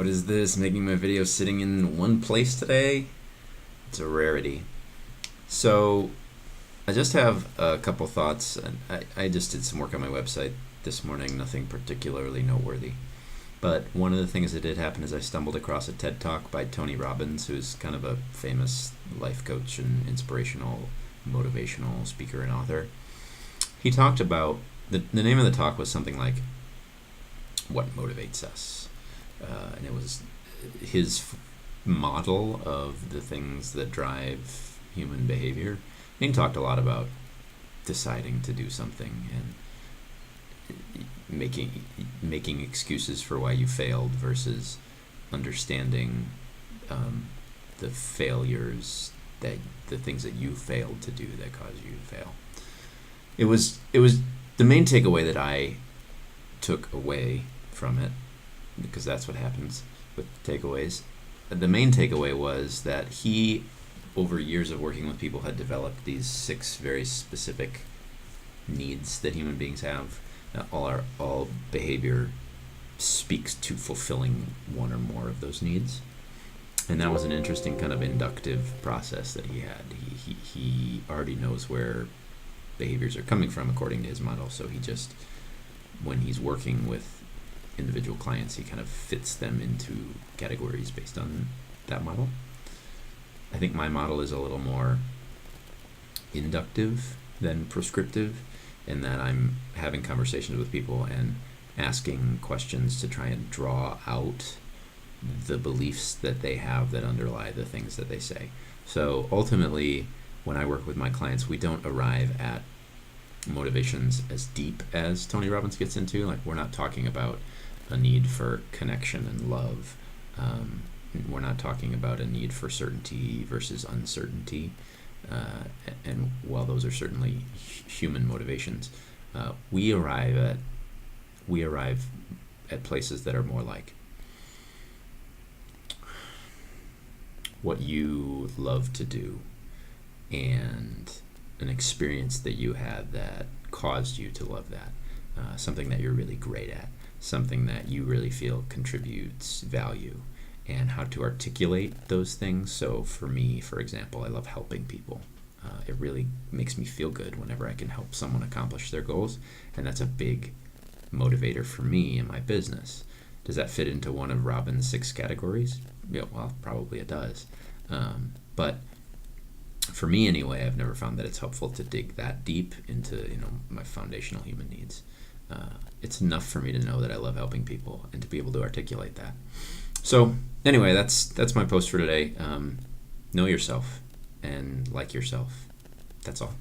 What is this? Making my video sitting in one place today? It's a rarity. So I just have a couple thoughts. I just did some work on my website this morning, nothing particularly noteworthy. But one of the things that did happen is I stumbled across a TED Talk by Tony Robbins, who's kind of a famous life coach and inspirational, motivational speaker and author. He talked about, the name of the talk was something like, What Motivates Us? And it was his model of the things that drive human behavior. And he talked a lot about deciding to do something and making excuses for why you failed versus understanding the failures, that the things that you failed to do that caused you to fail. It was the main takeaway that I took away from it, because that's what happens with takeaways. The main takeaway was that he, over years of working with people, had developed these 6 very specific needs that human beings have. All behavior speaks to fulfilling one or more of those needs. And that was an interesting kind of inductive process that he had. He already knows where behaviors are coming from according to his model, so he just, when he's working with individual clients, he kind of fits them into categories based on that model. I think my model is a little more inductive than prescriptive, in that I'm having conversations with people and asking questions to try and draw out the beliefs that they have that underlie the things that they say. So ultimately, when I work with my clients, we don't arrive at motivations as deep as Tony Robbins gets into. Like, we're not talking about a need for connection and love. We're not talking about a need for certainty versus uncertainty. And while those are certainly human motivations, we arrive at places that are more like what you love to do and an experience that you had that caused you to love that, something that you're really great at, something that you really feel contributes value, and how to articulate those things. So for me, for example, I love helping people. It really makes me feel good whenever I can help someone accomplish their goals, and that's a big motivator for me in my business. Does that fit into one of Robbins' 6 categories? Yeah, well, probably it does. But for me anyway, I've never found that it's helpful to dig that deep into my foundational human needs. It's enough for me to know that I love helping people and to be able to articulate that. So anyway, that's my post for today. Know yourself and like yourself. That's all.